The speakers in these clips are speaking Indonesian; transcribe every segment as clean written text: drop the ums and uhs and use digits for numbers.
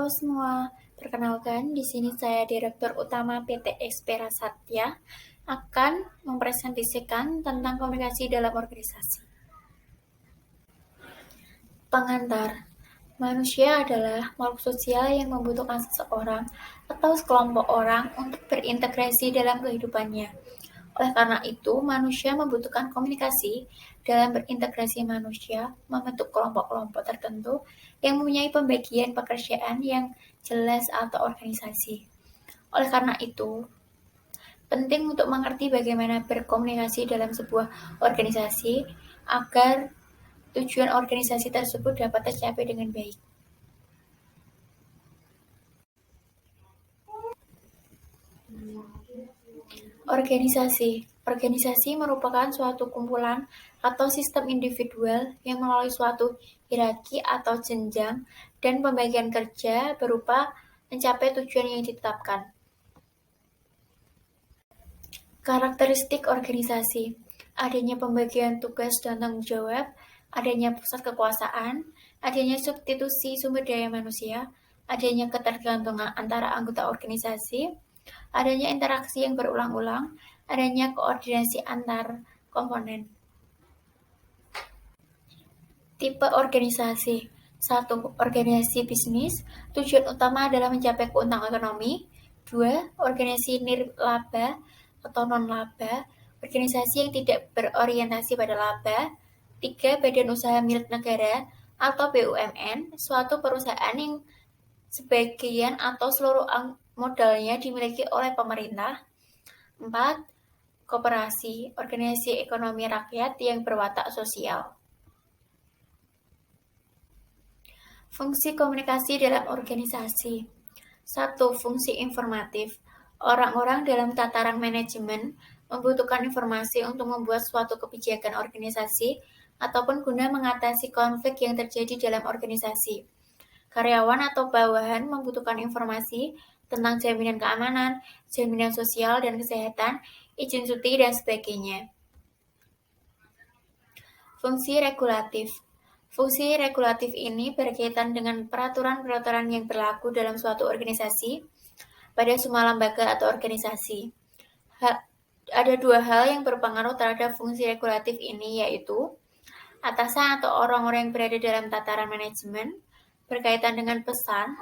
Halo semua, perkenalkan di sini saya Direktur Utama PT Expera Satya akan mempresentasikan tentang komunikasi dalam organisasi. Pengantar. Manusia adalah makhluk sosial yang membutuhkan seseorang atau sekelompok orang untuk berintegrasi dalam kehidupannya. Oleh karena itu, manusia membutuhkan komunikasi. Dalam berintegrasi, manusia membentuk kelompok-kelompok tertentu yang mempunyai pembagian pekerjaan yang jelas atau organisasi. Oleh karena itu, penting untuk mengerti bagaimana berkomunikasi dalam sebuah organisasi agar tujuan organisasi tersebut dapat tercapai dengan baik. Organisasi merupakan suatu kumpulan atau sistem individual yang melalui suatu hierarki atau jenjang dan pembagian kerja berupa mencapai tujuan yang ditetapkan. Karakteristik organisasi: adanya pembagian tugas dan tanggung jawab, adanya pusat kekuasaan, adanya substitusi sumber daya manusia, adanya ketergantungan antara anggota organisasi, adanya interaksi yang berulang-ulang, adanya koordinasi antar komponen. Tipe organisasi: 1. Organisasi bisnis, tujuan utama adalah mencapai keuntungan ekonomi. 2. Organisasi nirlaba atau non-laba, organisasi yang tidak berorientasi pada laba. 3. Badan usaha milik negara atau BUMN, suatu perusahaan yang sebagian atau seluruh modalnya dimiliki oleh pemerintah. 4. Koperasi, organisasi ekonomi rakyat yang berwatak sosial. Fungsi komunikasi dalam organisasi. 1. Fungsi informatif. Orang-orang dalam tataran manajemen membutuhkan informasi untuk membuat suatu kebijakan organisasi ataupun guna mengatasi konflik yang terjadi dalam organisasi. Karyawan atau bawahan membutuhkan informasi tentang jaminan keamanan, jaminan sosial dan kesehatan, izin cuti, dan sebagainya. Fungsi regulatif. Fungsi regulatif ini berkaitan dengan peraturan-peraturan yang berlaku dalam suatu organisasi pada semua lembaga atau organisasi. Ada dua hal yang berpengaruh terhadap fungsi regulatif ini, yaitu atasan atau orang-orang yang berada dalam tataran manajemen berkaitan dengan pesan.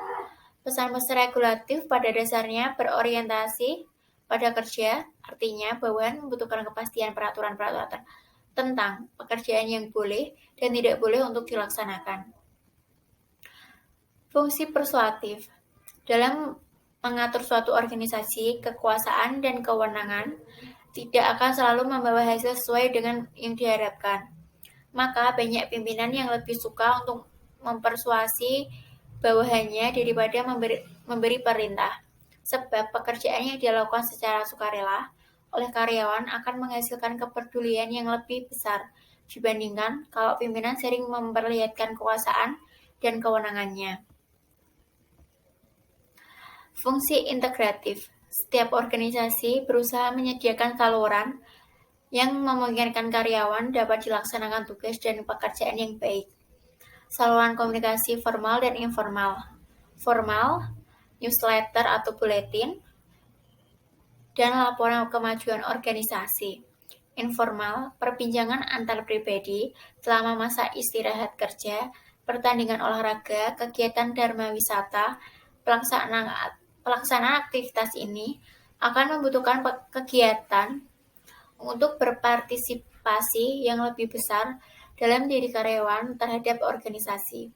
Pesan-pesan regulatif pada dasarnya berorientasi pada kerja, artinya bawahan membutuhkan kepastian peraturan-peraturan tentang pekerjaan yang boleh dan tidak boleh untuk dilaksanakan. Fungsi persuasif. Dalam mengatur suatu organisasi, kekuasaan dan kewenangan tidak akan selalu membawa hasil sesuai dengan yang diharapkan. Maka banyak pimpinan yang lebih suka untuk mempersuasi bawahannya daripada memberi perintah. Sebab pekerjaan yang dilakukan secara sukarela oleh karyawan akan menghasilkan kepedulian yang lebih besar dibandingkan kalau pimpinan sering memperlihatkan kekuasaan dan kewenangannya. Fungsi integratif. Setiap organisasi berusaha menyediakan saluran yang memungkinkan karyawan dapat dilaksanakan tugas dan pekerjaan yang baik. Saluran komunikasi formal dan informal. Formal, newsletter atau buletin, dan laporan kemajuan organisasi. Informal, perbincangan antar pribadi selama masa istirahat kerja, pertandingan olahraga, kegiatan dharma wisata. Pelaksanaan aktivitas ini akan membutuhkan kegiatan untuk berpartisipasi yang lebih besar dalam diri karyawan terhadap organisasi.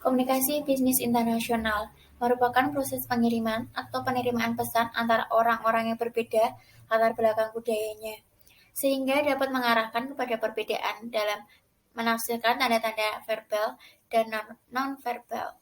Komunikasi bisnis internasional merupakan proses pengiriman atau penerimaan pesan antara orang-orang yang berbeda latar belakang budayanya, sehingga dapat mengarahkan kepada perbedaan dalam menafsirkan tanda-tanda verbal dan non-verbal.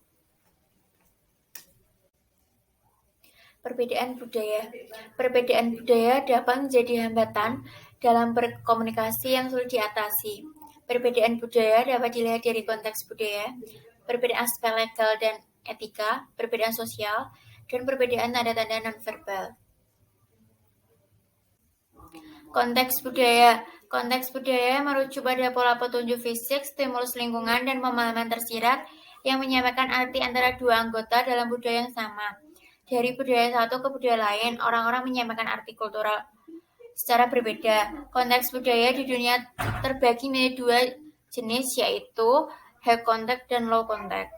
Perbedaan budaya. Perbedaan budaya dapat menjadi hambatan dalam berkomunikasi yang sulit diatasi. Perbedaan budaya dapat dilihat dari konteks budaya, perbedaan aspek legal dan etika, perbedaan sosial, dan perbedaan tanda-tanda nonverbal. Konteks budaya. Konteks budaya merujuk pada pola petunjuk fisik, stimulus lingkungan, dan pemahaman tersirat yang menyampaikan arti antara dua anggota dalam budaya yang sama. Dari budaya satu ke budaya lain, orang-orang menyampaikan arti kultural secara berbeda. Konteks budaya di dunia terbagi menjadi dua jenis, yaitu high context dan low context.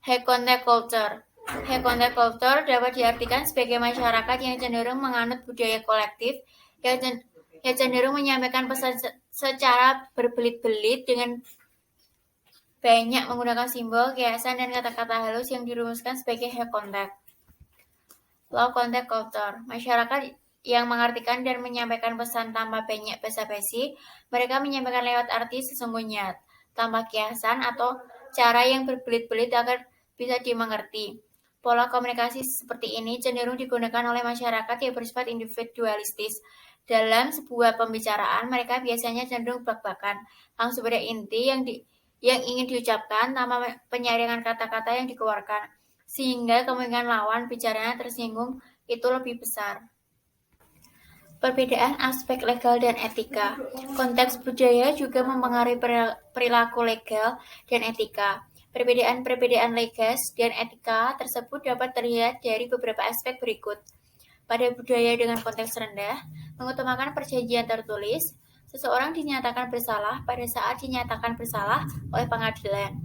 High context culture. High context culture dapat diartikan sebagai masyarakat yang cenderung menganut budaya kolektif, yang cenderung menyampaikan pesan secara berbelit-belit dengan banyak menggunakan simbol, kiasan, dan kata-kata halus yang dirumuskan sebagai high context. Low context culture. Masyarakat yang mengartikan dan menyampaikan pesan tanpa banyak basa-basi, mereka menyampaikan lewat arti sesungguhnya, tanpa kiasan atau cara yang berbelit-belit agar bisa dimengerti. Pola komunikasi seperti ini cenderung digunakan oleh masyarakat yang bersifat individualistis. Dalam sebuah pembicaraan, mereka biasanya cenderung blak-blakan, langsung pada inti yang ingin diucapkan tanpa penyaringan kata-kata yang dikeluarkan, sehingga kemungkinan lawan bicaranya tersinggung itu lebih besar. Perbedaan aspek legal dan etika. Konteks budaya juga mempengaruhi perilaku legal dan etika. Perbedaan legis dan etika tersebut dapat terlihat dari beberapa aspek berikut. Pada budaya dengan konteks rendah, mengutamakan perjanjian tertulis, seseorang dinyatakan bersalah pada saat dinyatakan bersalah oleh pengadilan,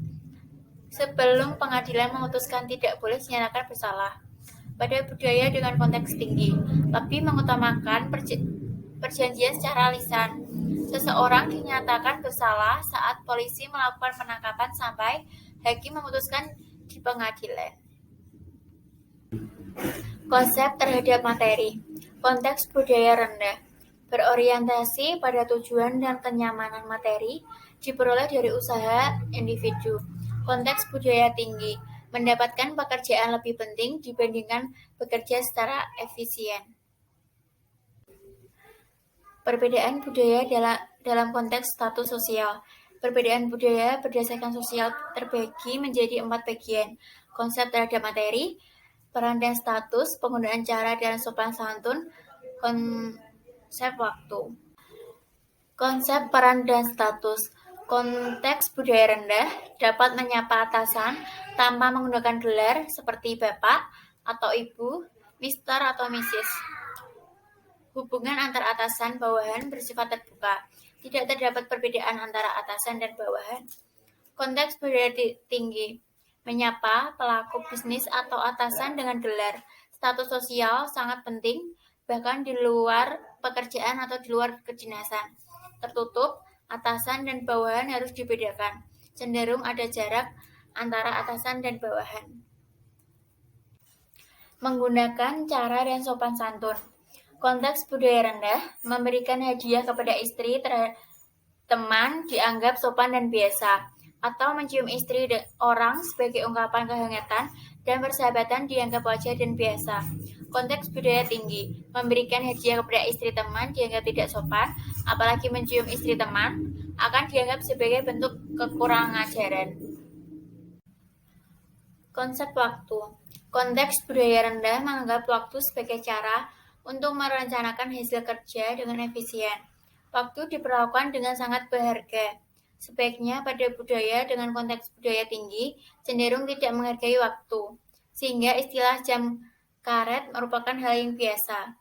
sebelum pengadilan memutuskan tidak boleh dinyatakan bersalah. Pada budaya dengan konteks tinggi, lebih mengutamakan perjanjian secara lisan. Seseorang dinyatakan bersalah saat polisi melakukan penangkapan sampai hakim memutuskan di pengadilan. Konsep terhadap materi. Konteks budaya rendah berorientasi pada tujuan dan kenyamanan materi diperoleh dari usaha individu. Konteks budaya tinggi mendapatkan pekerjaan lebih penting dibandingkan bekerja secara efisien. Perbedaan budaya dalam konteks status sosial. Perbedaan budaya berdasarkan sosial terbagi menjadi 4 bagian. Konsep terhadap materi, peran dan status, penggunaan cara dan sopan santun, konsep waktu. Konsep peran dan status. Konteks budaya rendah dapat menyapa atasan tanpa menggunakan gelar seperti bapak atau ibu, mister atau mrs. Hubungan antar atasan bawahan bersifat terbuka. Tidak terdapat perbedaan antara atasan dan bawahan. Konteks budaya tinggi menyapa pelaku bisnis atau atasan dengan gelar. Status sosial sangat penting, bahkan di luar pekerjaan atau di luar kedinasan. Tertutup, atasan dan bawahan harus dibedakan. Cenderung ada jarak antara atasan dan bawahan. Menggunakan cara dan sopan santun. Konteks budaya rendah memberikan hadiah kepada istri teman dianggap sopan dan biasa, atau mencium istri orang sebagai ungkapan kehangatan dan persahabatan dianggap wajar dan biasa. Konteks budaya tinggi memberikan hadiah kepada istri teman dianggap tidak sopan, apalagi mencium istri teman akan dianggap sebagai bentuk kekurang ajaran. Konsep waktu. Konteks budaya rendah menganggap waktu sebagai cara untuk merencanakan hasil kerja dengan efisien. Waktu diperlakukan dengan sangat berharga. Sebaiknya pada budaya dengan konteks budaya tinggi cenderung tidak menghargai waktu, sehingga istilah jam karet merupakan hal yang biasa.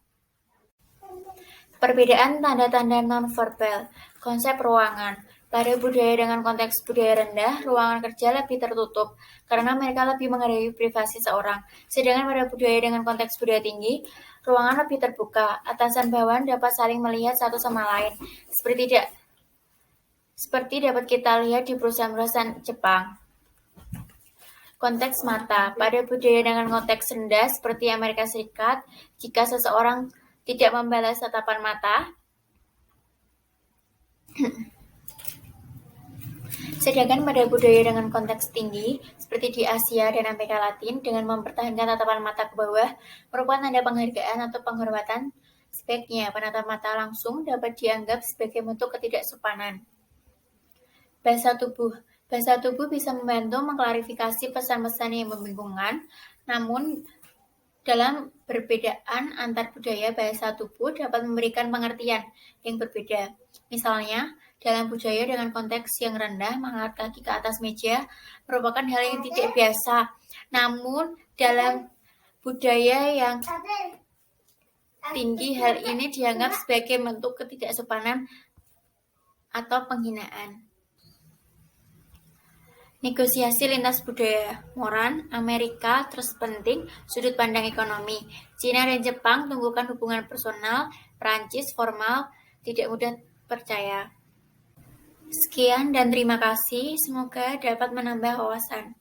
Perbedaan tanda-tanda nonverbal. Konsep ruangan. Pada budaya dengan konteks budaya rendah, ruangan kerja lebih tertutup karena mereka lebih menghargai privasi seorang. Sedangkan pada budaya dengan konteks budaya tinggi, ruangan lebih terbuka. Atasan bawahan dapat saling melihat satu sama lain, seperti dapat kita lihat di perusahaan-perusahaan Jepang. Konteks mata. Pada budaya dengan konteks rendah seperti Amerika Serikat, jika seseorang tidak membalas tatapan mata, sedangkan pada budaya dengan konteks tinggi, seperti di Asia dan Amerika Latin, dengan mempertahankan tatapan mata ke bawah, merupakan tanda penghargaan atau penghormatan. Sebaiknya, penatapan mata langsung dapat dianggap sebagai bentuk ketidaksopanan. Bahasa tubuh. Bahasa tubuh bisa membantu mengklarifikasi pesan-pesan yang membingungkan, namun Dalam perbedaan antar budaya, bahasa tubuh dapat memberikan pengertian yang berbeda. Misalnya, dalam budaya dengan konteks yang rendah, mengangkat kaki ke atas meja merupakan hal yang tidak biasa. Namun, dalam budaya yang tinggi, hal ini dianggap sebagai bentuk ketidaksopanan atau penghinaan. Negosiasi lintas budaya. Moran, Amerika, terus penting, sudut pandang ekonomi. Cina dan Jepang tumbuhkan hubungan personal, Perancis formal, tidak mudah percaya. Sekian dan terima kasih, semoga dapat menambah wawasan.